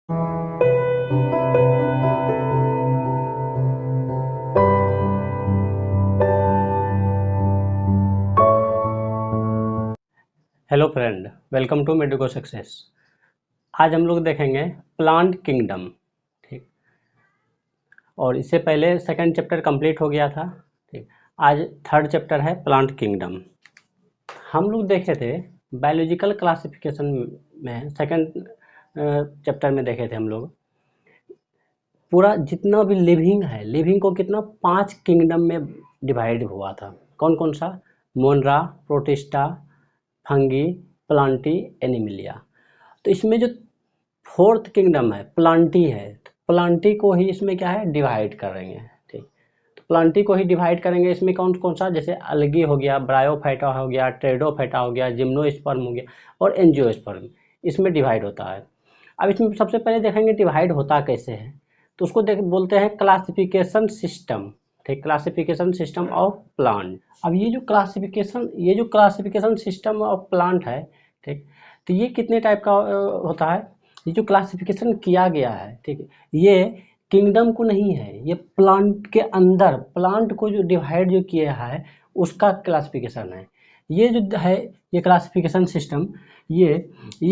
Hello friend, welcome to medico success. आज हम लोग देखेंगे प्लांट किंगडम। ठीक, और इससे पहले सेकंड चैप्टर कंप्लीट हो गया था। ठीक, आज थर्ड चैप्टर है प्लांट किंगडम। हम लोग देखे थे बायोलॉजिकल क्लासिफिकेशन में, सेकंड चैप्टर में देखे थे हम लोग पूरा जितना भी लिविंग है, लिविंग को कितना 5 किंगडम में डिवाइड हुआ था। कौन कौन सा? मोनरा, प्रोटिस्टा, फंगी, प्लांटी, एनिमिलिया। तो इसमें जो फोर्थ किंगडम है प्लांटी है, तो प्लांटी को ही इसमें क्या है डिवाइड करेंगे। ठीक, तो प्लांटी को ही डिवाइड करेंगे। इसमें कौन कौन सा? जैसे अलगी हो गया, ब्रायोफाइटा हो गया, ट्रेडोफाइटा हो गया, जिम्नोस्पर्म हो गया और एंजियोस्पर्म, इसमें डिवाइड होता है। अब इसमें सबसे पहले देखेंगे डिवाइड होता कैसे है। तो उसको बोलते हैं क्लासिफिकेशन सिस्टम। ठीक, क्लासिफिकेशन सिस्टम ऑफ प्लांट। अब ये जो क्लासिफिकेशन सिस्टम ऑफ प्लांट है, ठीक, तो ये कितने टाइप का होता है? ये जो क्लासिफिकेशन किया गया है, ठीक है, ये किंगडम को नहीं है, ये प्लांट के अंदर प्लांट को जो डिवाइड जो किया है उसका क्लासिफिकेशन है। ये जो है ये क्लासिफिकेशन सिस्टम, ये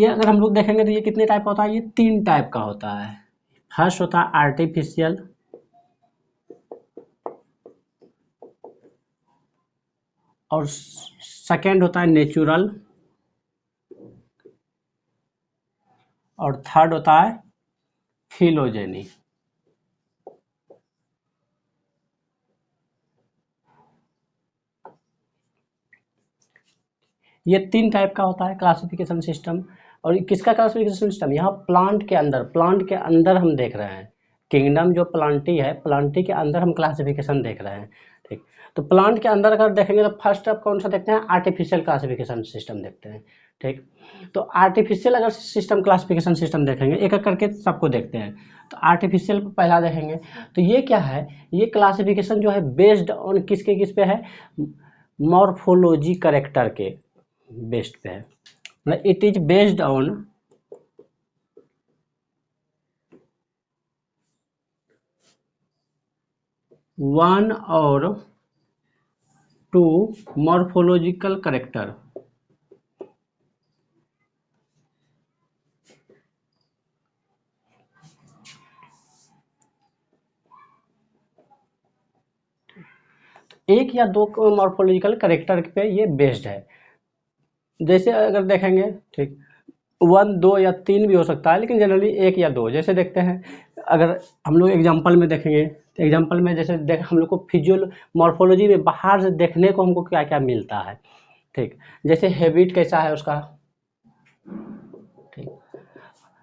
अगर हम लोग देखेंगे तो ये कितने टाइप का होता है? ये 3 टाइप का होता है। फर्स्ट होता है आर्टिफिशियल, और सेकेंड होता है नेचुरल, और थर्ड होता है फिलोजेनी। ये 3 टाइप का होता है क्लासिफिकेशन सिस्टम। और किसका क्लासिफिकेशन सिस्टम? यहाँ प्लांट के अंदर हम देख रहे हैं। किंगडम जो प्लांटी है, प्लांटी के अंदर हम क्लासिफिकेशन देख रहे हैं। ठीक, तो प्लांट के अंदर अगर देखेंगे तो फर्स्ट आप कौन सा देखते हैं? आर्टिफिशियल क्लासिफिकेशन सिस्टम देखते हैं। ठीक, तो आर्टिफिशियल अगर सिस्टम क्लासिफिकेशन सिस्टम देखेंगे, एक एक करके सबको देखते हैं। तो आर्टिफिशियल पहला देखेंगे, तो ये क्या है? ये क्लासिफिकेशन जो है बेस्ड ऑन किस पे है? मॉर्फोलॉजी करेक्टर के बेस्ड पे है। मतलब it is based on one और टू मॉर्फोलॉजिकल करेक्टर। एक या दो मॉर्फोलॉजिकल करेक्टर पे ये बेस्ड है। जैसे अगर देखेंगे, ठीक, 1, 2 या 3 भी हो सकता है, लेकिन जनरली 1 या 2। जैसे देखते हैं, अगर हम लोग एग्जांपल में देखेंगे, तो एग्जांपल में जैसे हम लोग को फिजियोल मॉर्फोलॉजी में बाहर से देखने को हमको क्या क्या मिलता है। ठीक, जैसे हैबिट कैसा है उसका, ठीक,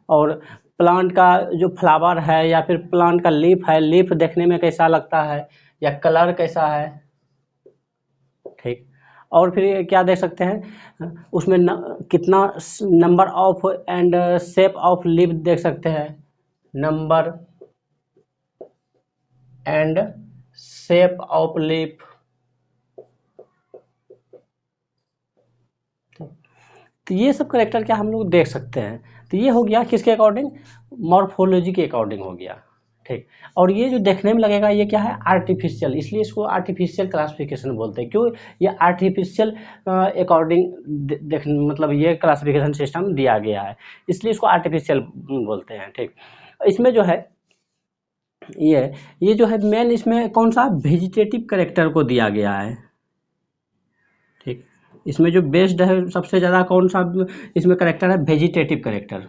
और प्लांट का जो फ्लावर है या फिर प्लांट का लीफ है, लीफ देखने में कैसा लगता है या कलर कैसा है। ठीक, और फिर क्या देख सकते हैं उसमें कितना number of and shape of leaf देख सकते हैं। Number and shape of leaf. तो ये सब करेक्टर क्या हम लोग देख सकते हैं। तो ये हो गया किसके अकॉर्डिंग? मॉर्फोलॉजी के अकॉर्डिंग हो गया। ठीक, और ये जो देखने में लगेगा ये क्या है? आर्टिफिशियल, इसलिए इसको आर्टिफिशियल क्लासिफिकेशन बोलते हैं। क्यों? ये आर्टिफिशियल अकॉर्डिंग देख मतलब ये क्लासिफिकेशन सिस्टम दिया गया है, इसलिए इसको आर्टिफिशियल बोलते हैं। ठीक, इसमें जो है ये जो है मेन, इसमें कौन सा वेजिटेटिव करेक्टर को दिया गया है। ठीक, इसमें जो बेस्ड है सबसे ज़्यादा कौन सा इसमें करेक्टर है? Vegetative character.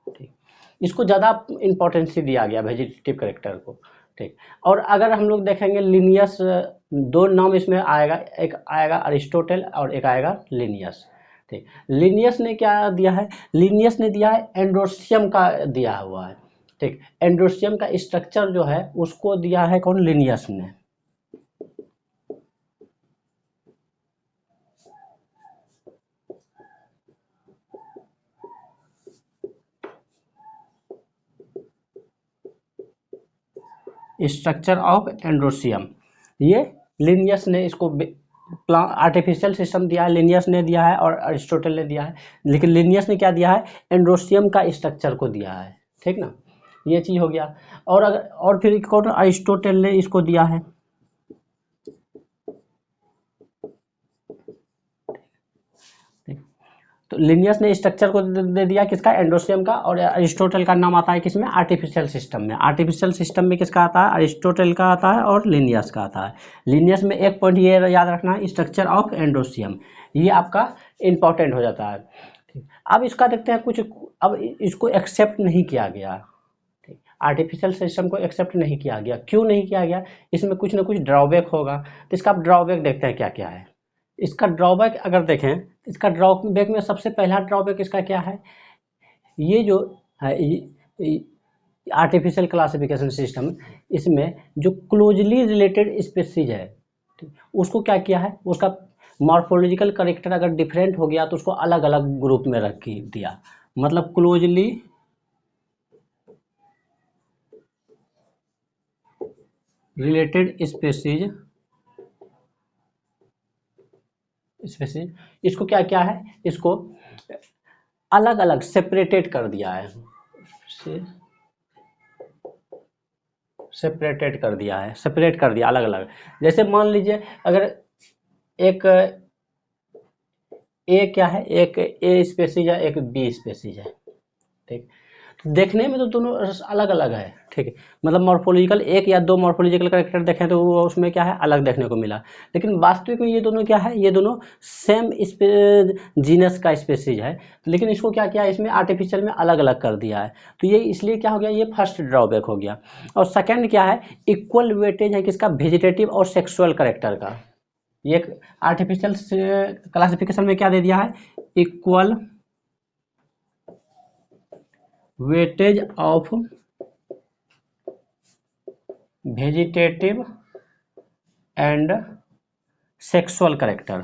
ठीक, इसको ज़्यादा इम्पोर्टेंस दिया गया वेजिटेटिव करेक्टर को। ठीक, और अगर हम लोग देखेंगे लिनियस, 2 नाम इसमें आएगा, एक आएगा अरिस्टोटल और एक आएगा लिनियस। ठीक, लिनियस ने क्या दिया है? लिनियस ने दिया है एंड्रोसियम का दिया हुआ है। ठीक, एंड्रोसियम का स्ट्रक्चर जो है उसको दिया है कौन? लिनियस ने। स्ट्रक्चर ऑफ एंड्रोसियम, ये लिनियस ने इसको आर्टिफिशियल सिस्टम दिया है, लिनियस ने दिया है और अरिस्टोटल ने दिया है। लेकिन लिनियस ने क्या दिया है, एंड्रोसियम का स्ट्रक्चर को दिया है, ठीक ना, ये चीज हो गया। और अगर और फिर एक और अरिस्टोटल ने इसको दिया है, तो लिनियस ने स्ट्रक्चर को दे दिया किसका, एंड्रोसियम का। और अरिस्टोटल का नाम आता है किसमें, आर्टिफिशियल सिस्टम में। आर्टिफिशियल सिस्टम में किसका आता है, अरिस्टोटल का आता है और लिनियस का आता है। लिनियस में एक पॉइंट ये याद रखना है, स्ट्रक्चर ऑफ एंड्रोसियम, ये आपका इंपॉर्टेंट हो जाता है। ठीक, अब इसका देखते हैं कुछ, अब इसको एक्सेप्ट नहीं किया गया, आर्टिफिशियल सिस्टम को एक्सेप्ट नहीं किया गया। क्यों नहीं किया गया, इसमें कुछ ना कुछ ड्रॉबैक होगा, तो इसका ड्रॉबैक देखते हैं क्या क्या है। इसका ड्रॉबैक अगर देखें, इसका ड्रॉबैक में सबसे पहला ड्रॉबैक इसका क्या है, ये जो है आर्टिफिशियल क्लासिफिकेशन सिस्टम, इसमें जो क्लोजली रिलेटेड स्पीशीज है, उसको क्या किया है, उसका मॉर्फोलॉजिकल कैरेक्टर अगर डिफरेंट हो गया तो उसको अलग अलग ग्रुप में रख दिया। मतलब क्लोजली रिलेटेड स्पीशीज, इसको क्या क्या है, इसको अलग अलग सेपरेटेड कर दिया है, सेपरेटेड कर दिया है, सेपरेट कर दिया अलग अलग। जैसे मान लीजिए अगर एक ए क्या है, एक ए स्पेसीज है, एक बी स्पेसीज है, ठीक, देखने में तो दोनों अलग अलग है, ठीक है, मतलब मॉर्फोलॉजिकल एक या दो मॉर्फोलॉजिकल कैरेक्टर देखें तो वो उसमें क्या है, अलग देखने को मिला। लेकिन वास्तविक में ये दोनों क्या है, ये दोनों सेम जीनस का स्पेसीज है, लेकिन इसको क्या किया, इसमें आर्टिफिशियल में अलग अलग कर दिया है। तो ये इसलिए क्या हो गया, ये फर्स्ट ड्रॉबैक हो गया। और सेकेंड क्या है, इक्वल वेटेज है किसका, वेजिटेटिव और सेक्सुअल कैरेक्टर का। ये आर्टिफिशियल क्लासिफिकेशन में क्या दे दिया है, equal weightage of vegetative and sexual character.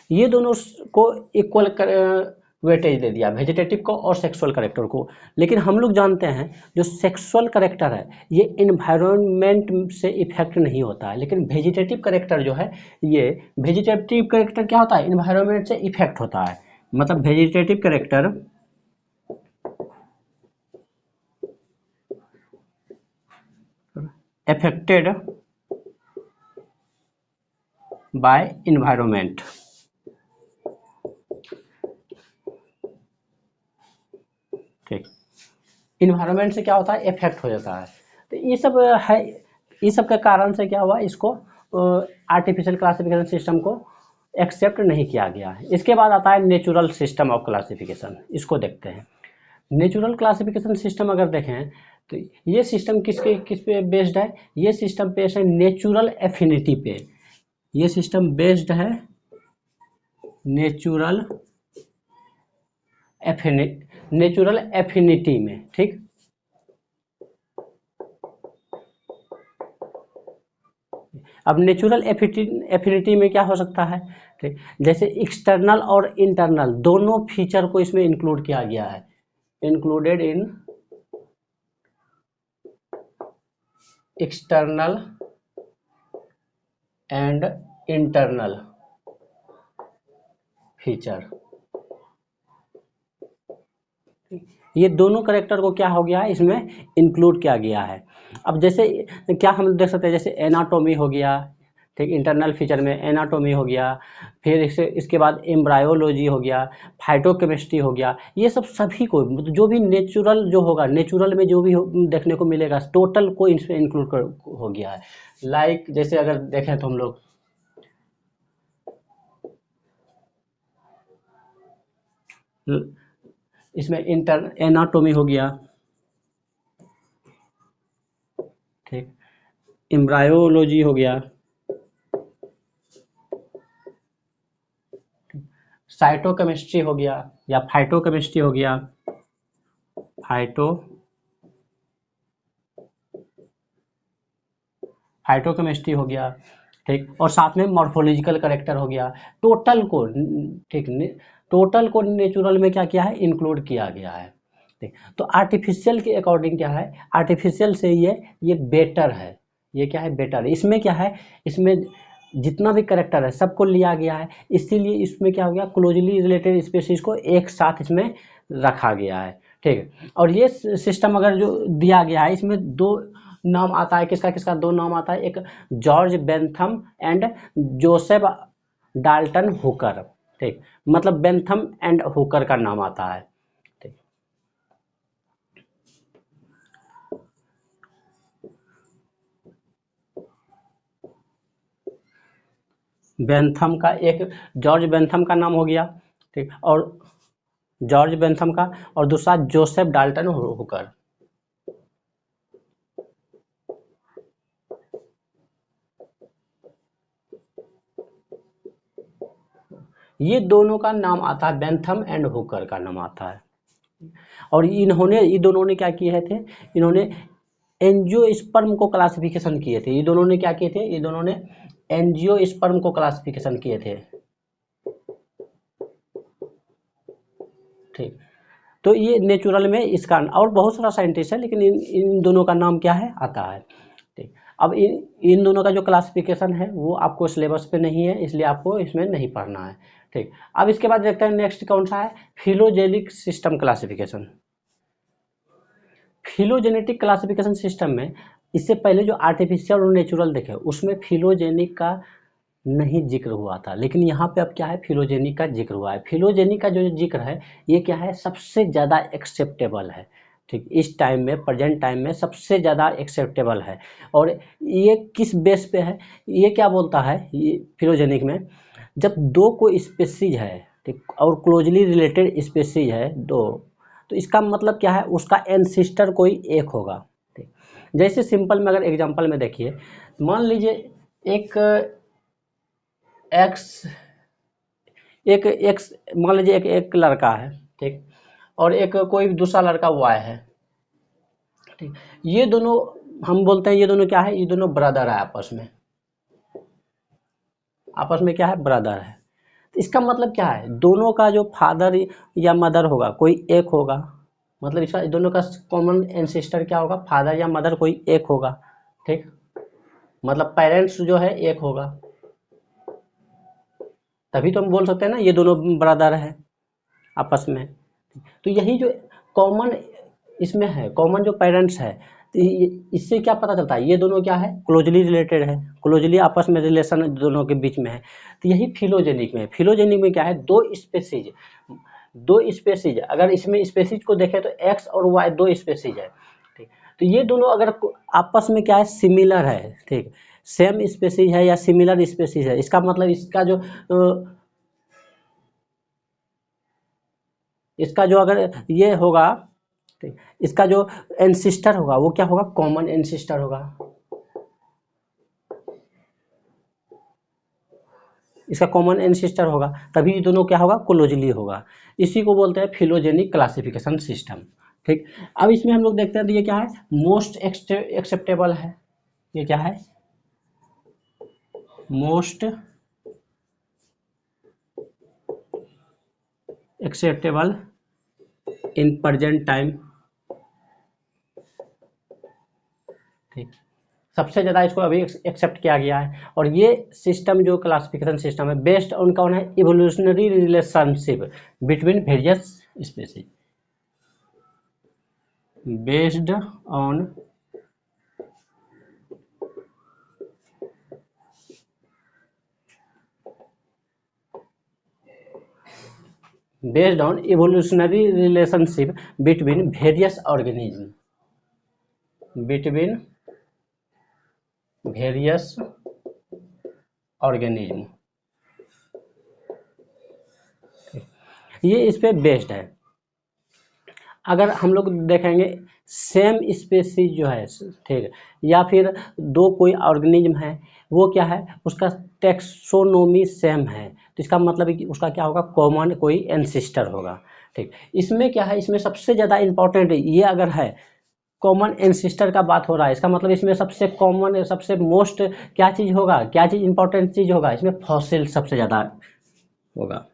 ये दोनों को इक्वल वेटेज दे दिया, वेजिटेटिव को और सेक्सुअल कैरेक्टर को। लेकिन हम लोग जानते हैं जो सेक्सुअल कैरेक्टर है ये इन्वायरमेंट से इफेक्ट नहीं होता है, लेकिन वेजिटेटिव कैरेक्टर जो है, ये वेजिटेटिव कैरेक्टर क्या होता है, इन्वायरमेंट से इफेक्ट होता है। मतलब vegetative character affected by environment, ठीक, इन्वायरमेंट से क्या होता है, इफेक्ट हो जाता है। तो ये सब है, ये सब के कारण से क्या हुआ, इसको आर्टिफिशियल क्लासिफिकेशन सिस्टम को एक्सेप्ट नहीं किया गया है। इसके बाद आता है नेचुरल सिस्टम ऑफ क्लासिफिकेशन, इसको देखते हैं। नेचुरल क्लासिफिकेशन सिस्टम अगर देखें तो ये सिस्टम किस पे बेस्ड है, ये सिस्टम बेस्ड है नेचुरल एफिनिटी पे। ये सिस्टम बेस्ड है नेचुरल एफिनिटी में, ठीक। अब नेचुरल एफिनिटी में क्या हो सकता है, ठीक, जैसे एक्सटर्नल और इंटरनल दोनों फीचर को इसमें इंक्लूड किया गया है, included in external and internal feature. ये दोनों कैरेक्टर को क्या हो गया है, इसमें इंक्लूड किया गया है। अब जैसे क्या हम देख सकते हैं, जैसे एनाटोमी हो गया, ठीक, इंटरनल फीचर में एनाटोमी हो गया, फिर इसके बाद एम्ब्रायोलॉजी हो गया, फाइटोकेमिस्ट्री हो गया, ये सब सभी को जो भी नेचुरल जो होगा, नेचुरल में जो भी देखने को मिलेगा टोटल को इसमें इंक्लूड हो गया है। लाइक जैसे अगर देखें तो हम लोग इसमें एनाटोमी हो गया, ठीक, एम्ब्रायोलॉजी हो गया, साइटोकेमिस्ट्री हो गया या फाइटोकेमिस्ट्री हो गया, फाइटोकेमिस्ट्री हो गया, ठीक, और साथ में मॉर्फोलॉजिकल कैरेक्टर हो गया। टोटल को, ठीक, टोटल को नेचुरल में क्या किया है, इंक्लूड किया गया है। ठीक, तो आर्टिफिशियल के अकॉर्डिंग क्या है, आर्टिफिशियल से ये बेटर है, ये क्या है, बेटर है। इसमें क्या है, इसमें जितना भी करेक्टर है सबको लिया गया है, इसीलिए इसमें क्या हो गया, क्लोजली रिलेटेड स्पीशीज को एक साथ इसमें रखा गया है। ठीक है, और ये सिस्टम अगर जो दिया गया है, इसमें दो नाम आता है, किसका किसका, दो नाम आता है, एक George Bentham and Joseph Dalton Hooker. ठीक, मतलब बेंथम एंड हुकर का नाम आता है। ठीक, बेंथम का एक, जॉर्ज बेंथम का नाम हो गया। ठीक, और जॉर्ज बेंथम का, और दूसरा जोसेफ डाल्टन हुकर। ये दोनों का नाम आता है, बेंथम एंड हुकर का नाम आता है। और इन्होंने, ये दोनों ने क्या किए थे, इन्होंने एंजियोस्पर्म को क्लासिफिकेशन किए थे। ये दोनों ने क्या किए थे, ये दोनों ने एंजियोस्पर्म को क्लासिफिकेशन किए थे। ठीक, तो ये नेचुरल में इसका, और बहुत सारा साइंटिस्ट है, लेकिन इन दोनों का नाम क्या है, आता है। ठीक, अब इन दोनों का जो क्लासिफिकेशन है वो आपको सिलेबस पे नहीं है, इसलिए आपको इसमें नहीं पढ़ना है। ठीक, अब इसके बाद देखते हैं नेक्स्ट कौन सा है, phylogenic system classification. Phylogenetic classification system में इससे पहले जो आर्टिफिशियल और नेचुरल देखे, उसमें फिलोजेनिक का नहीं जिक्र हुआ था, लेकिन यहाँ पे अब क्या है, फिलोजेनिक का जिक्र हुआ है। फिलोजेनिक का जो जिक्र है, ये क्या है, सबसे ज़्यादा एक्सेप्टेबल है। ठीक, इस टाइम में, प्रेजेंट टाइम में सबसे ज़्यादा एक्सेप्टेबल है। और ये किस बेस पे है, ये क्या बोलता है, ये फिलोजेनिक में जब दो कोई स्पेसीज है, ठीक, और क्लोजली रिलेटेड स्पेसीज है दो, तो इसका मतलब क्या है, उसका एंसिस्टर कोई एक होगा। ठीक, जैसे सिंपल में अगर एग्जांपल में देखिए, मान लीजिए एक एक्स, एक एक्स, मान लीजिए एक लड़का है, ठीक, और एक कोई दूसरा लड़का वाई है। ठीक, ये दोनों, हम बोलते हैं ये दोनों क्या है, ये दोनों ब्रदर है, आपस में, आपस में क्या है, ब्रदर है। तो इसका मतलब क्या है, दोनों का जो फादर या मदर होगा कोई एक होगा, मतलब इसका दोनों का कॉमन एंसेस्टर क्या होगा, फादर या मदर कोई एक होगा। ठीक, मतलब पेरेंट्स जो है एक होगा, तभी तो हम बोल सकते हैं ना ये दोनों ब्रदर है आपस में। तो यही जो कॉमन इसमें है, कॉमन जो पेरेंट्स है, तो इससे क्या पता चलता है, ये दोनों क्या है, क्लोजली रिलेटेड है, क्लोजली आपस में रिलेशन दोनों के बीच में है। तो यही फिलोजेनिक में, फिलोजेनिक में क्या है, दो स्पेसीज, दो स्पेसीज, अगर इसमें स्पेसीज को देखें तो एक्स और वाई दो स्पेसीज है। ठीक, तो ये दोनों अगर आपस में क्या है, सिमिलर है, ठीक, सेम स्पेसीज है या सिमिलर स्पेसीज है, इसका मतलब इसका जो अगर ये होगा, ठीक, इसका जो एंसिस्टर होगा वो क्या होगा, कॉमन एंसिस्टर होगा, इसका कॉमन एंसिस्टर होगा, तभी ये दोनों क्या होगा, क्लोजली होगा। इसी को बोलते हैं फिलोजेनिक क्लासिफिकेशन सिस्टम। ठीक, अब इसमें हम लोग देखते हैं, तो ये क्या है, मोस्ट एक्सेप्टेबल है, ये क्या है, most acceptable in present time. ठीक, सबसे ज़्यादा इसको अभी एक्सेप्ट किया गया है। और ये सिस्टम जो क्लासिफिकेशन सिस्टम है, बेस्ड ऑन कौन है, evolutionary relationship between various species, based on evolutionary relationship between various organism, between various organism, ये इस पे बेस्ड है। अगर हम लोग देखेंगे सेम स्पेसीज जो है, ठीक है, या फिर दो कोई ऑर्गेनिज्म है, वो क्या है, उसका टेक्सोनोमी सेम है, तो इसका मतलब है कि उसका क्या होगा, कॉमन कोई एंसिस्टर होगा। ठीक, इसमें क्या है, इसमें सबसे ज़्यादा इंपॉर्टेंट ये अगर है, कॉमन एंसिस्टर का बात हो रहा है, इसका मतलब इसमें सबसे कॉमन, सबसे मोस्ट क्या चीज़ होगा, क्या चीज़ इंपॉर्टेंट चीज़ होगा, इसमें फॉसिल सबसे ज़्यादा होगा।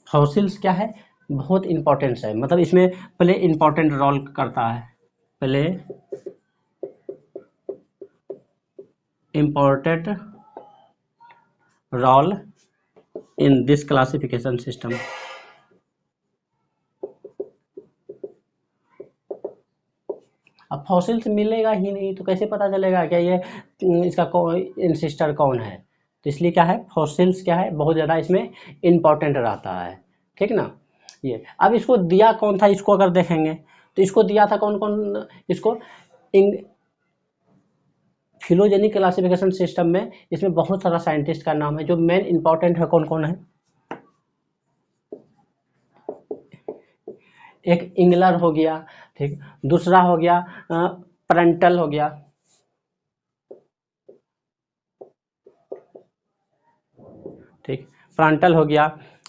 फॉसिल्स क्या है, बहुत इम्पोर्टेंस है, मतलब इसमें प्ले इम्पोर्टेंट रोल करता है, play important role in this classification system. अब फॉसिल्स मिलेगा ही नहीं तो कैसे पता चलेगा क्या ये इसका इंसिस्टर कौन है। तो इसलिए क्या है, फॉसिल्स क्या है बहुत ज़्यादा इसमें इम्पोर्टेंट रहता है, ठीक ना। ये अब इसको दिया कौन था, इसको अगर देखेंगे तो इसको दिया था कौन कौन, इसको फिलोजेनिक क्लासिफिकेशन सिस्टम में इसमें बहुत सारा साइंटिस्ट का नाम है, जो मेन इंपॉर्टेंट है कौन कौन है। एक इंगलर हो गया, ठीक, दूसरा हो गया प्रेंटल हो गया, ठीक, प्रेंटल हो गया,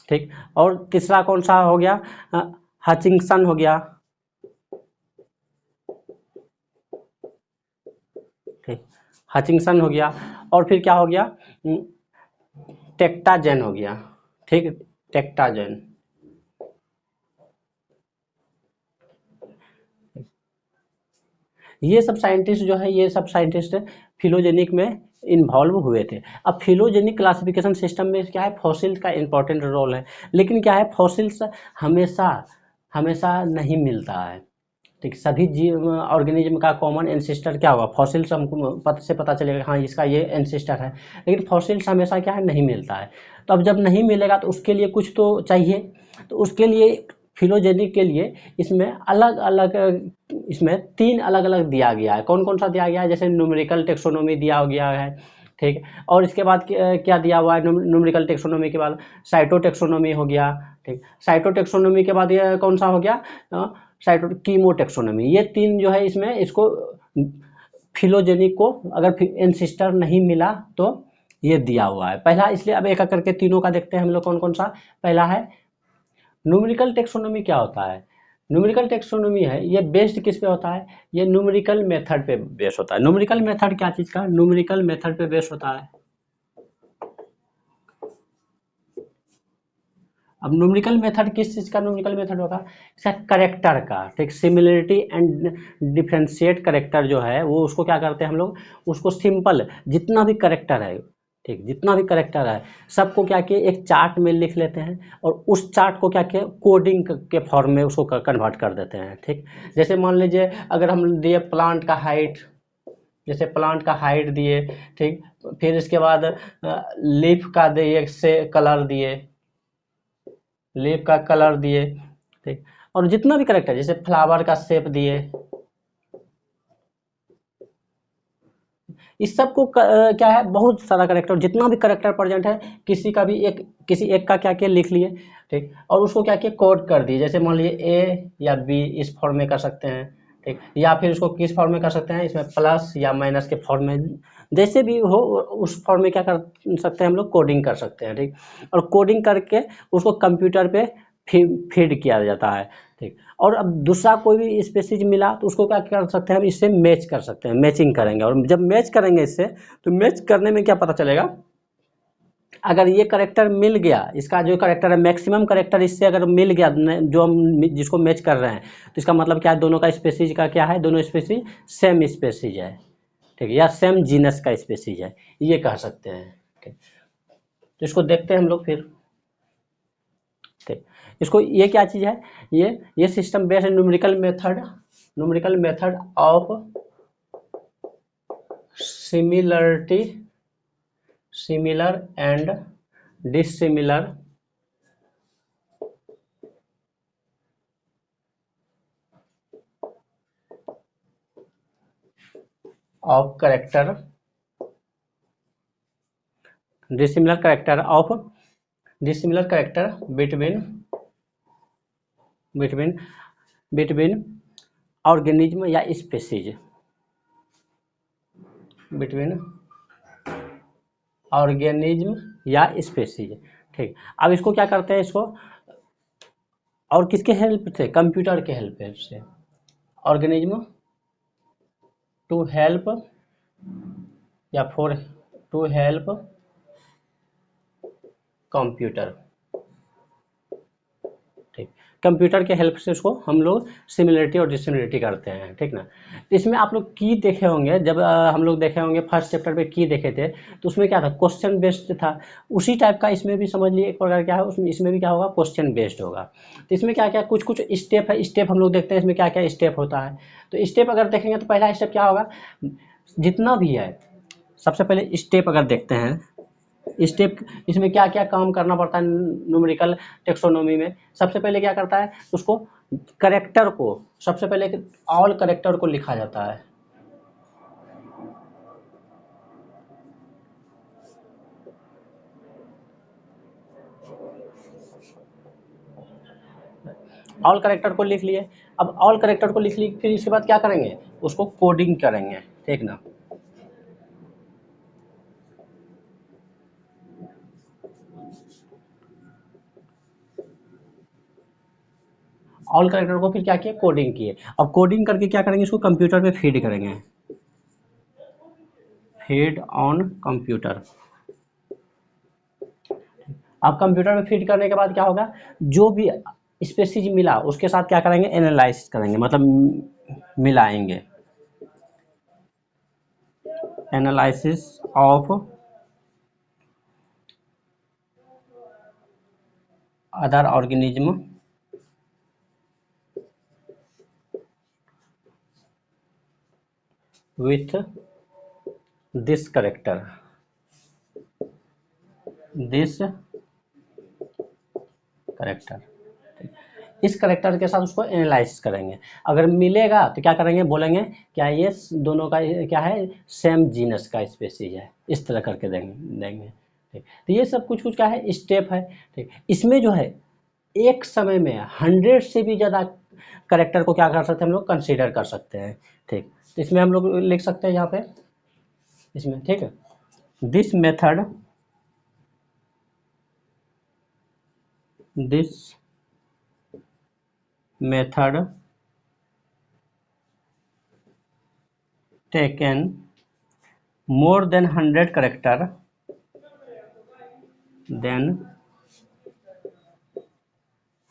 ठीक, और तीसरा कौन सा हो गया, हचिंगसन हो गया, ठीक, हचिंगसन हो गया, और फिर क्या हो गया, टेक्टाजेन हो गया, ठीक, टेक्टाजेन। ये सब साइंटिस्ट जो है, ये सब साइंटिस्ट फिलोजेनिक में इन्वॉल्व हुए थे। अब फिलोजेनिक क्लासिफिकेशन सिस्टम में क्या है, फॉसिल्स का इंपॉर्टेंट रोल है, लेकिन क्या है फॉसिल्स हमेशा हमेशा नहीं मिलता है, ठीक, सभी जीव ऑर्गेनिज्म का कॉमन एंसेस्टर क्या होगा, फॉसिल्स हमको पता चलेगा हाँ इसका ये एंसेस्टर है, लेकिन फॉसिल्स हमेशा क्या है नहीं मिलता है। तो अब जब नहीं मिलेगा तो उसके लिए कुछ तो चाहिए, तो उसके लिए फिलोजेनिक के लिए इसमें अलग अलग, इसमें 3 अलग अलग दिया गया है। कौन कौन सा दिया गया है, जैसे न्यूमेरिकल टेक्सोनोमी दिया गया है, ठीक, और इसके बाद क्या दिया हुआ है, न्यूमेरिकल टेक्सोनोमी के बाद साइटो टेक्सोनोमी हो गया, ठीक, साइटो टेक्सोनोमी के बाद ये कौन सा हो गया, साइटो कीमो टेक्सोनोमी। ये 3 जो है इसमें इसको फिलोजेनिक को अगर एंसिस्टर नहीं मिला तो ये दिया हुआ है पहला। इसलिए अब एक एक करके तीनों का देखते हैं हम लोग कौन कौन सा। पहला है न्यूमेरिकल टेक्सोनोमी। क्या होता है न्यूमेरिकल टेक्सोनोमी, है ये बेस्ड किस पे होता है, ये न्यूमेरिकल मेथड पे बेस होता है। न्यूमेरिकल मेथड क्या चीज़ का, न्यूमेरिकल मेथड पे बेस होता है। अब न्यूमेरिकल मेथड किस चीज़ का न्यूमेरिकल मेथड होगा, इसका करेक्टर का, ठीक, सिमिलरिटी एंड डिफ्रेंशिएट करेक्टर जो है वो उसको क्या करते हैं हम लोग, उसको सिंपल जितना भी करेक्टर है, ठीक, जितना भी करेक्टर है सबको क्या किए एक चार्ट में लिख लेते हैं, और उस चार्ट को क्या किए कोडिंग के फॉर्म में उसको कन्वर्ट कर देते हैं, ठीक। जैसे मान लीजिए अगर हम दिए प्लांट का हाइट, जैसे प्लांट का हाइट दिए, ठीक, फिर इसके बाद लीफ का दिए से कलर दिए, लीफ का कलर दिए, ठीक, और जितना भी करेक्टर जैसे फ्लावर का शेप दिए, इस सब को क्या है बहुत सारा करेक्टर, जितना भी करेक्टर प्रेजेंट है किसी का भी एक, किसी एक का क्या किया लिख लिए, ठीक, और उसको क्या किया कोड कर दिए। जैसे मान लीजिए ए या बी इस फॉर्म में कर सकते हैं, ठीक, या फिर उसको किस फॉर्म में कर सकते हैं, इसमें प्लस या माइनस के फॉर्म में, जैसे भी हो उस फॉर्म में क्या कर सकते हैं हम लोग कोडिंग कर सकते हैं, ठीक, और कोडिंग करके उसको कंप्यूटर पे फीड किया जाता है, ठीक। और अब दूसरा कोई भी स्पेसीज मिला तो उसको क्या कर सकते हैं हम, इससे मैच कर सकते हैं, मैचिंग करेंगे, और जब मैच करेंगे इससे तो मैच करने में क्या पता चलेगा, अगर ये करेक्टर मिल गया, इसका जो करेक्टर है मैक्सिमम करेक्टर इससे अगर मिल गया जो हम जिसको मैच कर रहे हैं, तो इसका मतलब क्या है दोनों का स्पेसीज का क्या है, दोनों स्पेसीज सेम स्पेसीज है, ठीक है, या सेम जीनस का स्पेसीज है, ये कह सकते हैं, ठीक। तो इसको देखते हैं हम लोग फिर, ठीक, इसको ये क्या चीज़ है, ये system based numerical method, numerical method of similarity, similar and dissimilar of character, dissimilar character of, dissimilar character between, between between organism या स्पेसीज, बिटवीन ऑर्गेनिज्म या स्पेसीज, ठीक। अब इसको क्या करते हैं, इसको और किसके हेल्प से, कंप्यूटर के हेल्प से, ऑर्गेनिज्म टू हेल्प या फॉर टू हेल्प कंप्यूटर, ठीक, कंप्यूटर के हेल्प से उसको हम लोग सिमिलरिटी और डिसिमिलरिटी करते हैं, ठीक ना। तो इसमें आप लोग की देखे होंगे, जब हम लोग देखे होंगे फर्स्ट चैप्टर पे की देखे थे, तो उसमें क्या था, क्वेश्चन बेस्ड था। उसी टाइप का इसमें भी समझ लिए एक प्रकार क्या है, उसमें इसमें भी क्या होगा, क्वेश्चन बेस्ड होगा। तो इसमें क्या क्या कुछ कुछ स्टेप है, स्टेप हम लोग देखते हैं इसमें क्या क्या स्टेप होता है। तो स्टेप अगर देखेंगे तो पहला स्टेप क्या होगा, जितना भी है सबसे पहले स्टेप अगर देखते हैं, स्टेप इसमें क्या क्या काम करना पड़ता है न्यूमेरिकल टेक्सोनोमी में। सबसे पहले क्या करता है, उसको करेक्टर को सबसे पहले ऑल करेक्टर को लिखा जाता है। ऑल करेक्टर को लिख लिए। अब ऑल करेक्टर को लिख लिए, फिर इसके बाद क्या करेंगे, उसको कोडिंग करेंगे, ठीक ना। ऑल करेक्टर को फिर क्या किए, कोडिंग किए। अब कोडिंग करके क्या करेंगे, इसको कंप्यूटर पे फीड करेंगे, फीड ऑन कंप्यूटर। अब कंप्यूटर में फीड करने के बाद क्या होगा, जो भी स्पेसीज मिला उसके साथ क्या करेंगे, एनालाइज करेंगे, मतलब मिलाएंगे, analysis of other organism with this character, this character, इस करेक्टर के साथ उसको एनालाइज करेंगे। अगर मिलेगा तो क्या करेंगे, बोलेंगे क्या ये दोनों का क्या है, सेम जीनस का स्पेसीज है, इस तरह करके देंगे ठीक। तो ये सब कुछ कुछ क्या है, स्टेप है, ठीक। इसमें जो है एक समय में 100 से भी ज़्यादा करेक्टर को क्या कर सकते हैं, हम लोग कंसीडर कर सकते हैं, ठीक। तो इसमें हम लोग लिख सकते हैं यहाँ पे इसमें, ठीक है, this method, this method taken more than 100 character then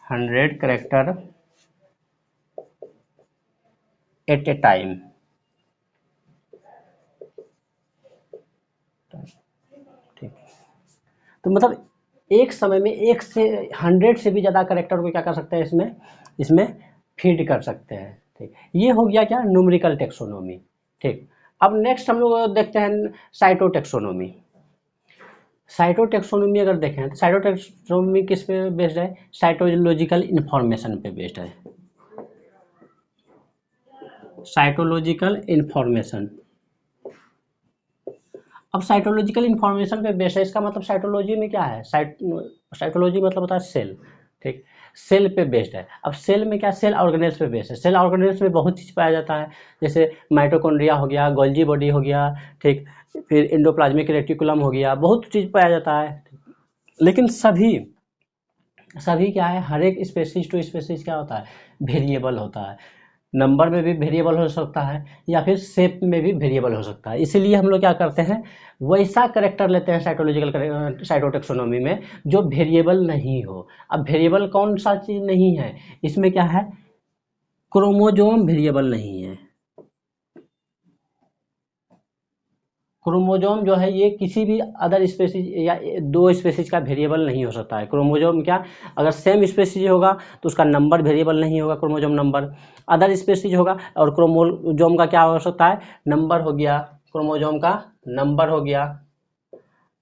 100 character at a time, ठीक। तो मतलब एक समय में 1 से 100 से भी ज़्यादा करेक्टर को क्या कर सकते हैं, इसमें इसमें फीड कर सकते हैं, ठीक। ये हो गया क्या, न्यूमेरिकल टेक्सोनोमी, ठीक। अब नेक्स्ट हम लोग देखते हैं साइटोटेक्सोनोमी। साइटोटेक्सोनोमी अगर देखें तो साइटोटेक्सोनोमी किस पे बेस्ड है, साइटोलॉजिकल इंफॉर्मेशन पे बेस्ड है, साइटोलॉजिकल इंफॉर्मेशन। अब साइटोलॉजिकल इंफॉर्मेशन पे बेस्ड है, इसका मतलब साइटोलॉजी में क्या है, साइटोलॉजी मतलब होता है सेल, ठीक। सेल पे बेस्ड है। अब सेल में क्या, सेल ऑर्गेनेल्स पे बेस्ड है। सेल ऑर्गेनेल्स में बहुत चीज़ पाया जाता है, जैसे माइटोकॉन्ड्रिया हो गया, गोल्जी बॉडी हो गया, ठीक, फिर एंडोप्लाज्मिक रेटिकुलम हो गया, बहुत चीज़ पाया जाता है। लेकिन सभी सभी क्या है, हर एक स्पेसीज टू स्पेसीज क्या होता है, वेरिएबल होता है। नंबर में भी वेरिएबल हो सकता है या फिर शेप में भी वेरिएबल हो सकता है। इसीलिए हम लोग क्या करते हैं, वैसा करेक्टर लेते हैं साइटोलॉजिकल साइटोटेक्सोनोमी में जो वेरिएबल नहीं हो। अब वेरिएबल कौन सा चीज़ नहीं है, इसमें क्या है, क्रोमोजोम वेरिएबल नहीं है। क्रोमोजोम जो है ये किसी भी अदर स्पेसीज या दो स्पेसीज का वेरिएबल नहीं हो सकता है। क्रोमोजोम क्या, अगर सेम स्पेसीज होगा तो उसका नंबर वेरिएबल नहीं होगा, क्रोमोजोम नंबर। अदर स्पेसीज होगा और क्रोमोजोम का क्या हो सकता है, नंबर हो गया, क्रोमोजोम का नंबर हो गया,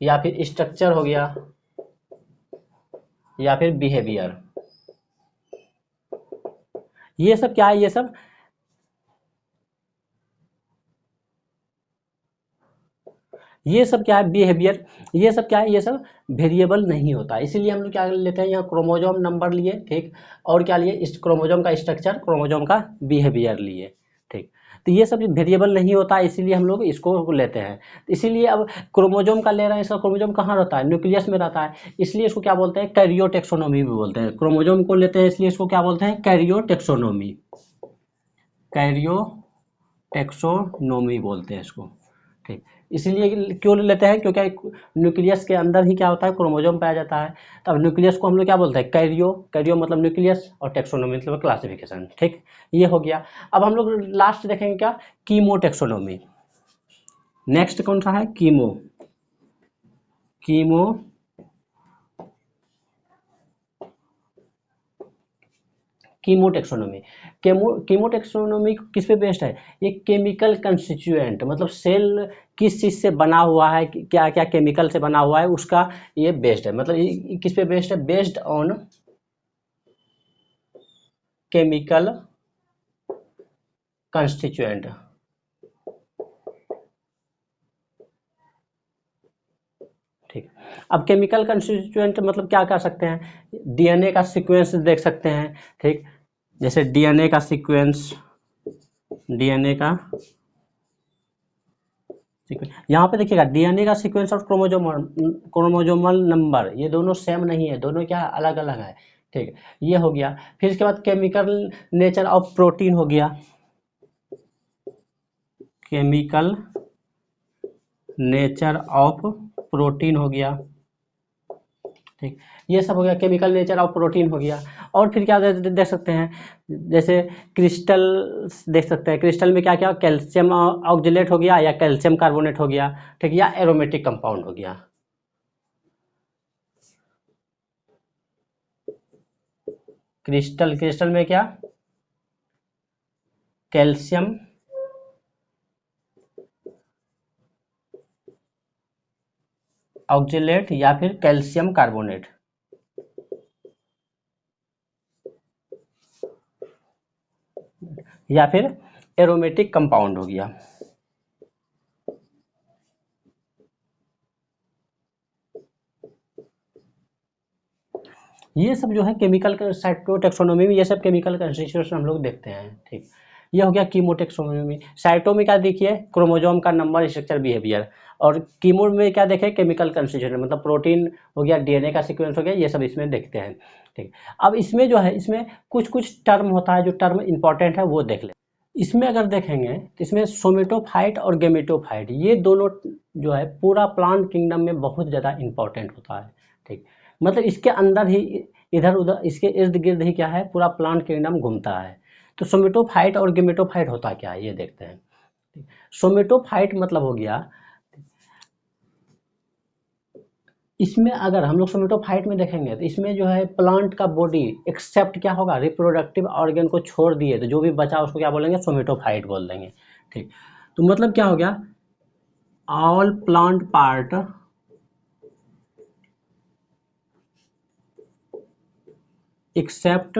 या फिर स्ट्रक्चर हो गया, या फिर बिहेवियर। ये सब क्या है, ये सब क्या है, बिहेवियर। ये सब क्या है, ये सब वेरिएबल नहीं होता। इसीलिए हम लोग क्या लेते हैं, यहाँ क्रोमोजोम नंबर लिए, ठीक, और क्या लिए, इस क्रोमोजोम का स्ट्रक्चर, क्रोमोजोम का बिहेवियर लिए, ठीक। तो ये सब वेरिएबल नहीं होता, इसीलिए हम लोग इसको लेते हैं। इसीलिए अब क्रोमोजोम का ले रहे हैं, इसका क्रोमोजोम कहाँ रहता है, न्यूक्लियस में रहता है, इसलिए इसको क्या बोलते हैं, कैरियोटेक्सोनोमी भी बोलते हैं। क्रोमोजोम को लेते हैं इसलिए इसको क्या बोलते हैं, कैरियोटेक्सोनोमी, कैरियोटेक्सोनोमी बोलते हैं इसको, ठीक, इसीलिए क्यों लेते हैं, क्योंकि न्यूक्लियस के अंदर ही क्या होता है, क्रोमोसोम पाया जाता है। तब न्यूक्लियस को हम लोग क्या बोलते हैं, कैरियो, कैरियो मतलब न्यूक्लियस, और टेक्सोनोमी मतलब क्लासिफिकेशन। ठीक, ये हो गया। अब हम लोग लास्ट देखेंगे क्या, कीमो टेक्सोनोमी। नेक्स्ट कौन सा है, कीमो, कीमो कीमोटेक्सोनोमी। कीमोटेक्सोनोमी किस पे बेस्ड है, ये केमिकल कंस्टिट्यूएंट, मतलब सेल किस चीज़ से बना हुआ है, क्या क्या केमिकल से बना हुआ है, उसका ये बेस्ड है। मतलब ये किस पे बेस्ड है, बेस्ड ऑन केमिकल कंस्टिट्यूएंट। ठीक, अब केमिकल कंस्टिट्यूएंट मतलब क्या कर सकते हैं, डीएनए का सीक्वेंस देख सकते हैं। ठीक, जैसे डीएनए का सीक्वेंस, डीएनए का यहाँ पे देखिएगा, डीएनए का सीक्वेंस और क्रोमोजोमल नंबर ये दोनों सेम नहीं है, दोनों क्या अलग अलग है। ठीक, ये हो गया। फिर इसके बाद केमिकल नेचर ऑफ प्रोटीन हो गया, केमिकल नेचर ऑफ प्रोटीन हो गया। ठीक, ये सब हो गया, केमिकल नेचर ऑफ प्रोटीन हो गया। और फिर क्या देख सकते हैं, जैसे क्रिस्टल देख सकते हैं, क्रिस्टल में क्या क्या, कैल्शियम ऑक्जेलेट हो गया, या कैल्शियम कार्बोनेट हो गया। ठीक, या एरोमेटिक कंपाउंड हो गया। क्रिस्टल, क्रिस्टल में क्या, कैल्शियम ऑक्जेलेट या फिर कैल्शियम कार्बोनेट, या फिर एरोमेटिक कंपाउंड हो गया। ये सब जो है केमिकल साइटोटेक्सोनोमी में, ये सब केमिकल कंस्टिट्यूएंट्स हम लोग देखते हैं। ठीक, ये हो गया कीमोटेक्सोनोमी। साइटो में क्या देखिए, क्रोमोजोम का नंबर, स्ट्रक्चर, बिहेवियर। और कीमो में क्या देखे, केमिकल कंस्टिट्यूएंट, मतलब प्रोटीन हो गया, डीएनए का सीक्वेंस हो गया, ये सब इसमें देखते हैं। ठीक, अब इसमें जो है, इसमें कुछ कुछ टर्म होता है, जो टर्म इंपॉर्टेंट है वो देख ले। इसमें अगर देखेंगे तो इसमें सोमेटोफाइट और गेमेटोफाइट, ये दोनों जो है पूरा प्लांट किंगडम में बहुत ज़्यादा इंपॉर्टेंट होता है। ठीक, मतलब इसके अंदर ही, इधर उधर, इसके इर्द गिर्द ही क्या है, पूरा प्लांट किंगडम घूमता है। तो सोमेटोफाइट और गेमेटोफाइट होता क्या है, ये देखते हैं। सोमेटोफाइट मतलब हो गया, इसमें अगर हम लोग सोमेटोफाइट में देखेंगे तो इसमें जो है प्लांट का बॉडी एक्सेप्ट क्या होगा, रिप्रोडक्टिव ऑर्गन को छोड़ दिए तो जो भी बचा उसको क्या बोलेंगे, सोमेटोफाइट बोल देंगे। ठीक, तो मतलब क्या हो गया, all plant part except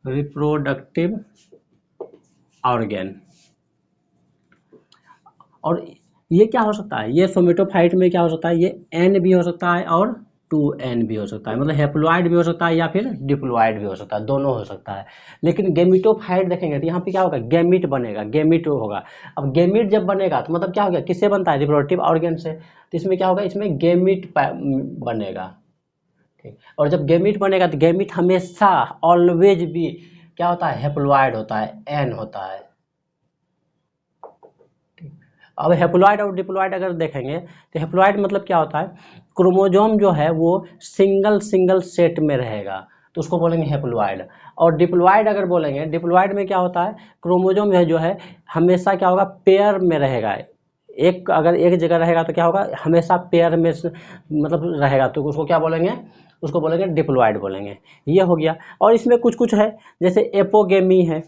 reproductive organ. और ये क्या हो सकता है, ये सोमेटोफाइट में क्या हो सकता है, ये एन भी हो सकता है और 2n भी हो सकता है, मतलब हेप्लॉइड भी हो सकता है या फिर डिप्लॉइड भी हो सकता है, दोनों हो सकता है। लेकिन गेमिटोफाइट देखेंगे तो यहाँ पे क्या होगा, गेमिट बनेगा, गेमिट होगा। अब गेमिट जब बनेगा तो मतलब क्या होगा, किससे बनता है, रिप्रोडक्टिव ऑर्गन से। तो इसमें क्या होगा, इसमें गेमिट बनेगा। ठीक, और जब गेमिट बनेगा तो गेमिट हमेशा ऑलवेज भी क्या होता है, हेप्लॉइड होता है, एन होता है। अब हेप्लॉइड और डिप्लॉइड अगर देखेंगे तो हेप्लॉइड मतलब क्या होता है, क्रोमोजोम जो है वो सिंगल सिंगल सेट में रहेगा, तो उसको बोलेंगे हेप्लॉइड। और डिप्लॉइड अगर बोलेंगे, डिप्लॉइड में क्या होता है, क्रोमोजोम जो है हमेशा क्या होगा, पेयर में रहेगा। एक अगर एक जगह रहेगा तो क्या होगा, हमेशा पेयर में मतलब रहेगा, तो उसको क्या बोलेंगे, उसको बोलेंगे डिप्लॉइड बोलेंगे। ये हो गया। और इसमें कुछ कुछ है, जैसे एपोगेमी है,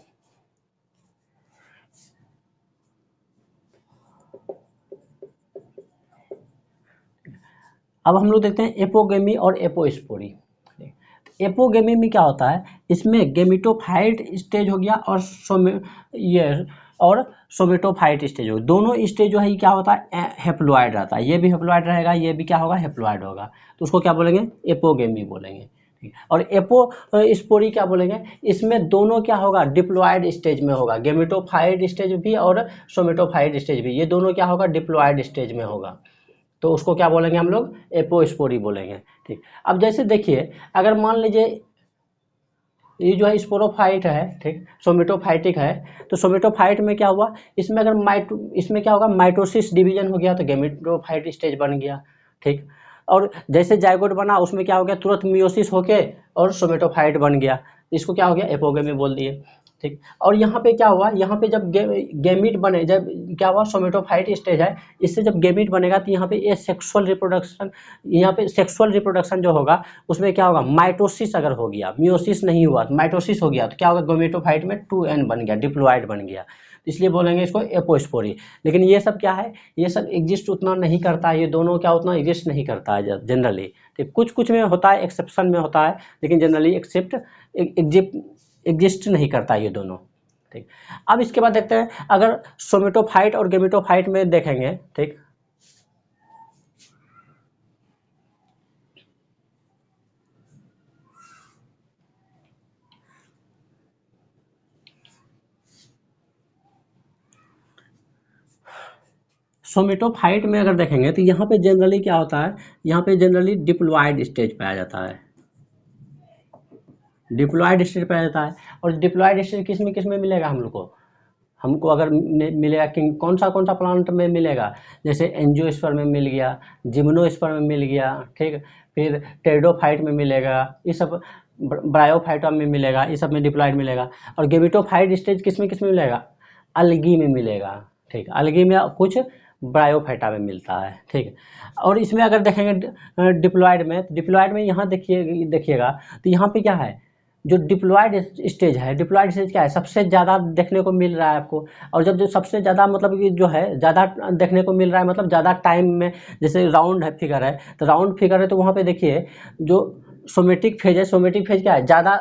अब हम लोग देखते हैं एपोगेमी और एपोस्पोरी। एपोगेमी में क्या होता है, इसमें गेमिटोफाइट स्टेज हो गया और ये और सोमेटोफाइट स्टेज हो, दोनों स्टेज जो है ये क्या होता है, हेप्लॉइड रहता है, ये भी हेप्लॉइड रहेगा, ये भी क्या होगा, हेप्लॉइड होगा, तो उसको क्या बोलेंगे, एपोगेमी बोलेंगे। और एपो स्पोरी क्या बोलेंगे, इसमें दोनों क्या होगा, डिप्लॉइड स्टेज में होगा, गेमिटोफाइट स्टेज भी और सोमेटोफाइट स्टेज भी, ये दोनों क्या होगा, डिप्लॉइड स्टेज में होगा, तो उसको क्या बोलेंगे हम लोग, एपोस्पोरी बोलेंगे। ठीक, अब जैसे देखिए, अगर मान लीजिए ये जो है स्पोरोफाइट है, ठीक, सोमेटोफाइटिक है। तो सोमेटोफाइट में क्या हुआ, इसमें अगर इसमें क्या होगा, माइटोसिस डिवीजन हो गया तो गेमेटोफाइट स्टेज बन गया, ठीक। और जैसे जाइगोट बना उसमें क्या हो गया, तुरंत मियोसिस होके और सोमेटोफाइट बन गया, इसको क्या हो गया, एपोगेमी बोल दिए, ठीक। और यहाँ पे क्या हुआ, यहाँ पे जब गेमिट बने, जब क्या हुआ, सोमेटोफाइट स्टेज है, इससे जब गेमिट बनेगा तो यहाँ पे ये सेक्सुअल रिप्रोडक्शन, यहाँ पे सेक्सुअल रिप्रोडक्शन जो होगा उसमें क्या होगा, माइटोसिस अगर हो गया, मियोसिस नहीं हुआ तो माइटोसिस हो गया तो क्या होगा, गेमेटोफाइट में 2n बन गया, डिप्लॉयड बन गया, इसलिए बोलेंगे इसको एपोस्पोरी। लेकिन ये सब क्या है, ये सब एग्जिस्ट उतना नहीं करता है, ये दोनों क्या उतना एग्जिस्ट नहीं करता है जनरली, ठीक। कुछ कुछ में होता है, एक्सेप्शन में होता है, लेकिन जनरली एग्जिस्ट नहीं करता ये दोनों, ठीक। अब इसके बाद देखते हैं, अगर सोमेटोफाइट और गेमेटोफाइट में देखेंगे, ठीक, सोमेटोफाइट में अगर देखेंगे तो यहाँ पे जनरली क्या होता है, यहाँ पे जनरली डिप्लॉयड स्टेज पे आ जाता है, डिप्लॉयड स्टेज पे आ जाता है। और डिप्लॉयड स्टेज किस में मिलेगा हम लोग को, हमको अगर मिलेगा कि कौन सा प्लांट में मिलेगा, जैसे एंजियोस्पर्म में मिल गया, जिम्नोस्पर्म में मिल गया, ठीक, फिर टेरिडोफाइट में मिलेगा, ये सब ब्रायोफाइटा में मिलेगा, ये सब में डिप्लॉयड मिलेगा। और गेमेटोफाइट स्टेज किस में मिलेगा, अलगी में मिलेगा, ठीक, अलगी में कुछ ब्रायोफाइटा में मिलता है, ठीक। और इसमें अगर देखेंगे डिप्लॉयड में यहाँ देखिएगा तो यहाँ पे क्या है, जो डिप्लॉयड स्टेज है, डिप्लॉयड स्टेज क्या है, सबसे ज़्यादा देखने को मिल रहा है आपको। और जब जो सबसे ज़्यादा मतलब कि जो है ज़्यादा देखने को मिल रहा है, मतलब ज़्यादा टाइम में, जैसे राउंड है फिगर है, तो राउंड फिगर है तो वहाँ पे देखिए जो सोमेटिक फेज है, सोमेटिक फेज क्या है, ज़्यादा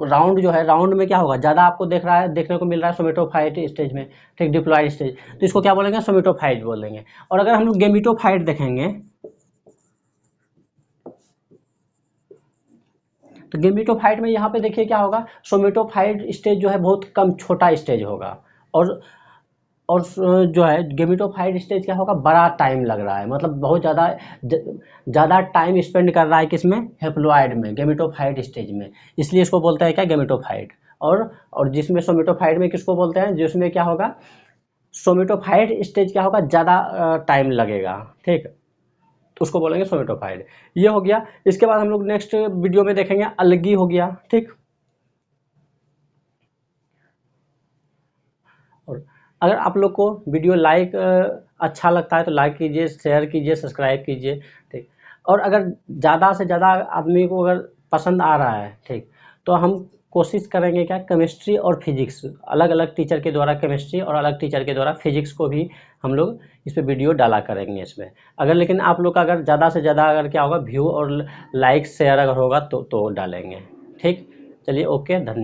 राउंड जो है, राउंड में क्या होगा, ज़्यादा आपको देखने को मिल रहा है सोमेटोफाइट स्टेज में, ठीक, डिप्लॉयड स्टेज, तो इसको क्या बोलेंगे, सोमेटोफाइट बोलेंगे। और अगर हम लोग गेमिटोफाइट देखेंगे तो गेमिटोफाइट में यहाँ पे देखिए क्या होगा, सोमेटोफाइट स्टेज जो है बहुत कम छोटा स्टेज होगा, और जो है गेमिटोफाइट स्टेज क्या होगा, बड़ा टाइम लग रहा है, मतलब बहुत ज़्यादा टाइम स्पेंड कर रहा है किसमें, हेप्लॉयड में, गेमिटोफाइट स्टेज में, इसलिए इसको बोलते हैं क्या, गेमिटोफाइट। और जिसमें सोमेटोफाइट में किसको बोलते हैं, जिसमें क्या होगा, सोमेटोफाइट स्टेज क्या होगा, ज़्यादा टाइम लगेगा, ठीक, तो उसको बोलेंगे सोमेटोफाइट। ये हो गया। इसके बाद हम लोग नेक्स्ट वीडियो में देखेंगे अलगी हो गया, ठीक। और अगर आप लोग को वीडियो अच्छा लगता है तो लाइक कीजिए, शेयर कीजिए, सब्सक्राइब कीजिए, ठीक। और अगर ज़्यादा से ज़्यादा आदमी को अगर पसंद आ रहा है, ठीक, तो हम कोशिश करेंगे क्या, केमिस्ट्री और फिजिक्स अलग अलग टीचर के द्वारा, केमिस्ट्री और अलग टीचर के द्वारा फिजिक्स को भी हम लोग इस पर वीडियो डाला करेंगे इसमें। अगर लेकिन आप लोग का अगर ज़्यादा से ज़्यादा अगर क्या होगा, व्यू और लाइक शेयर अगर होगा तो डालेंगे, ठीक। चलिए, ओके, धन्यवाद।